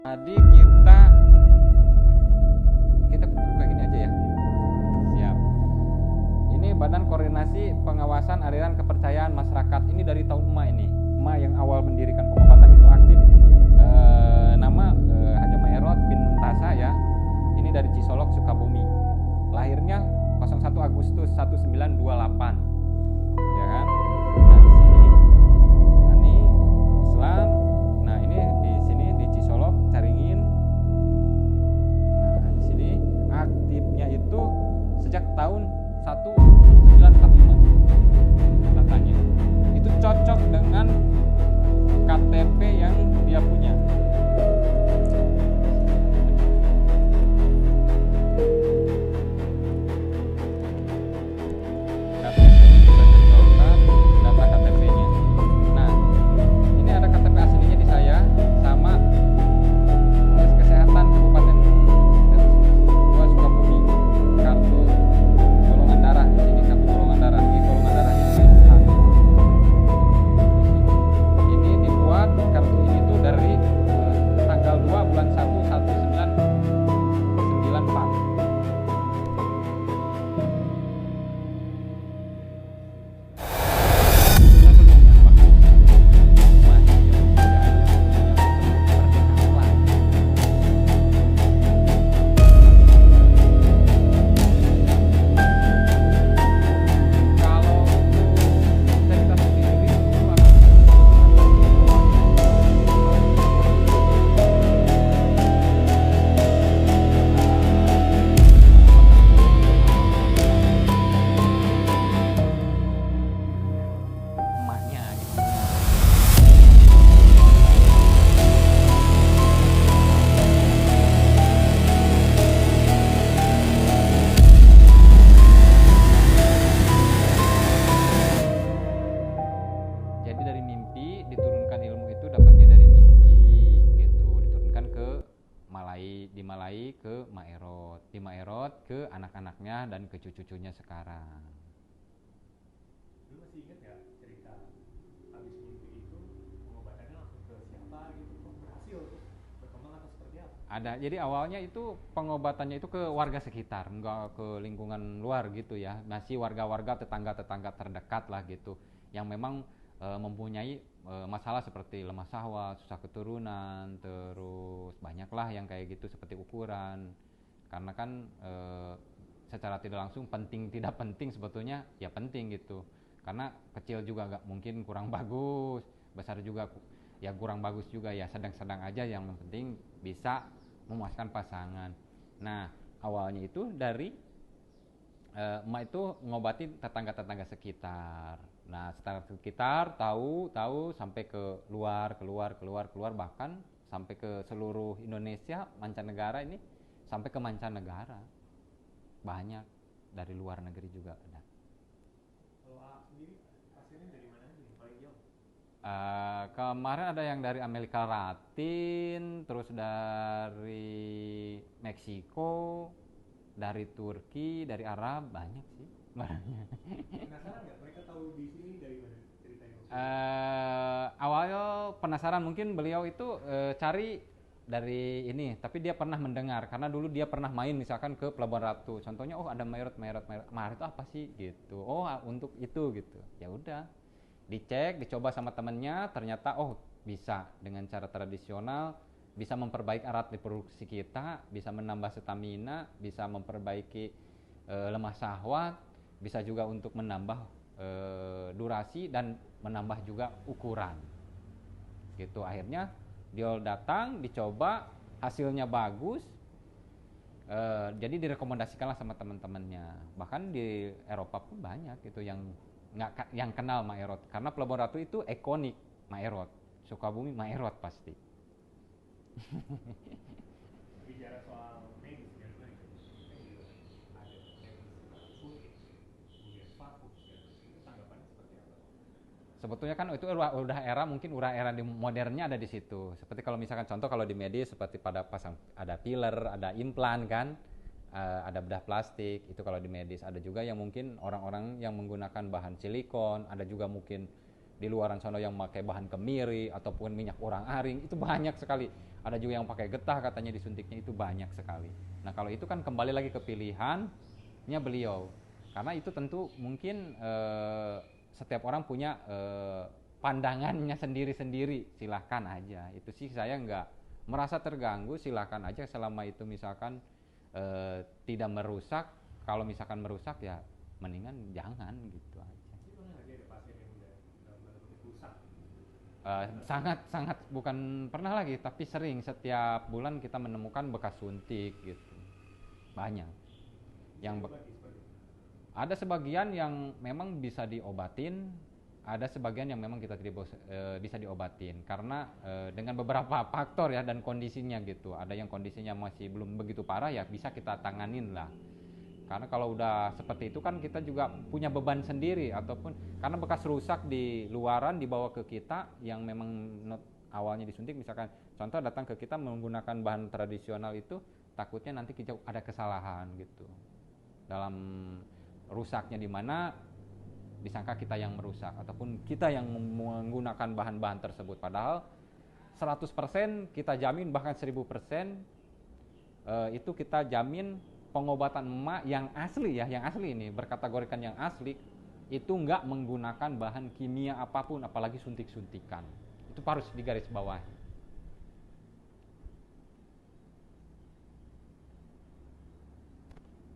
Jadi kita buka gini aja ya. Siap. Ini Badan Koordinasi Pengawasan Aliran Kepercayaan Masyarakat. Ini dari tahun ini. Yang awal mendirikan pengobatan itu aktif. Nama Haja Maerot bin Tasa ya. Ini dari Cisolok, Sukabumi. Lahirnya 01 Agustus 1928. Ya kan? Nah, di sini ini Islam. Nah, ini di sini di Cisolok, Caringin. Nah, di sini aktifnya itu sejak tahun 1945. Datanya. Itu cocok dengan KTP yang dia punya. KTP-nya sudah tercoret, data KTP-nya. Nah, ini ada KTP aslinya di saya sama Dinas Kesehatan Kabupaten 2 Sukabumi. Kartu golongan darah di sini, kartu golongan darah. Ini golongan darahnya A. Ini dibuat kartu ini tuh dari tanggal 2 bulan 1 1994. Emaknya gitu. Jadi dari mimpi diturunkan ilmu itu dapatnya dari mimpi gitu, diturunkan ke di Malai ke Maerot, di Maerot ke anak-anaknya dan ke cucu-cucunya sekarang. Lu masih ingat ya cerita habis mimpi itu pengobatannya langsung ke siapa gitu, kok berhasil tuh berkembang atau seperti apa? Ada, jadi awalnya itu pengobatannya itu ke warga sekitar, enggak ke lingkungan luar gitu ya, masih warga-warga tetangga-tetangga terdekat lah gitu, yang memang mempunyai masalah seperti lemah syahwat, susah keturunan, terus banyaklah yang kayak gitu seperti ukuran, karena kan secara tidak langsung penting tidak penting sebetulnya ya penting gitu, karena kecil juga nggak mungkin kurang bagus, besar juga ya kurang bagus juga, ya sedang-sedang aja, yang penting bisa memuaskan pasangan. Nah, awalnya itu dari emak itu ngobatin tetangga-tetangga sekitar. Nah, tetangga sekitar tahu sampai ke luar, bahkan sampai ke seluruh Indonesia, mancanegara ini, sampai ke mancanegara. Banyak dari luar negeri juga ada. Kalau A sendiri hasilnya dari mana aja nih paling jauh? Kemarin ada yang dari Amerika Latin, terus dari Meksiko, dari Turki, dari Arab, banyak sih barangnya. Penasaran nggak mereka tahu di sini dari mana ceritanya? Awalnya penasaran, mungkin beliau itu cari dari ini, tapi dia pernah mendengar karena dulu dia pernah main misalkan ke Pelabuhan Ratu. Contohnya, oh ada Maerot itu apa sih gitu. Oh, untuk itu gitu. Ya udah. Dicek, dicoba sama temennya, ternyata oh bisa dengan cara tradisional, bisa memperbaiki alat reproduksi kita, bisa menambah stamina, bisa memperbaiki lemah syahwat, bisa juga untuk menambah durasi dan menambah juga ukuran gitu. Akhirnya dia datang, dicoba, hasilnya bagus, jadi direkomendasikanlah sama teman-temannya. Bahkan di Eropa pun banyak gitu yang kenal Maerot, karena Pelabuhan Ratu itu ikonik Maerot, Sukabumi Maerot pasti. Bicara soal medis kan, ada medis kulit, kemudian vakum, itu tanggapannya seperti apa? Sebetulnya kan itu udah era, mungkin udah era di modernnya ada di situ. Seperti kalau misalkan contoh kalau di medis seperti pada pasang ada filler, ada implan kan, ada bedah plastik, itu kalau di medis. Ada juga yang mungkin orang-orang yang menggunakan bahan silikon, ada juga mungkin di luaran sana yang pakai bahan kemiri ataupun minyak orang-aring itu banyak sekali. Ada juga yang pakai getah katanya disuntiknya, itu banyak sekali. Nah kalau itu kan kembali lagi ke pilihannya beliau, karena itu tentu mungkin setiap orang punya pandangannya sendiri-sendiri. Silahkan aja, itu sih saya nggak merasa terganggu. Silahkan aja selama itu misalkan tidak merusak. Kalau misalkan merusak ya mendingan jangan gitu aja. Sangat bukan pernah lagi, tapi sering. Setiap bulan kita menemukan bekas suntik gitu, banyak. Ada sebagian yang memang bisa diobatin, ada sebagian yang memang kita tidak bisa diobatin karena dengan beberapa faktor ya dan kondisinya gitu. Ada yang kondisinya masih belum begitu parah ya bisa kita tanganin lah. Karena kalau udah seperti itu kan kita juga punya beban sendiri, ataupun karena bekas rusak di luaran dibawa ke kita yang memang awalnya disuntik, misalkan contoh datang ke kita menggunakan bahan tradisional itu, takutnya nanti kita ada kesalahan gitu dalam rusaknya, di mana disangka kita yang merusak ataupun kita yang menggunakan bahan-bahan tersebut, padahal 100% kita jamin, bahkan 1000% itu kita jamin pengobatan emak yang asli ya, yang asli ini berkategorikan yang asli, itu nggak menggunakan bahan kimia apapun, apalagi suntik-suntikan. Itu harus digarisbawahi.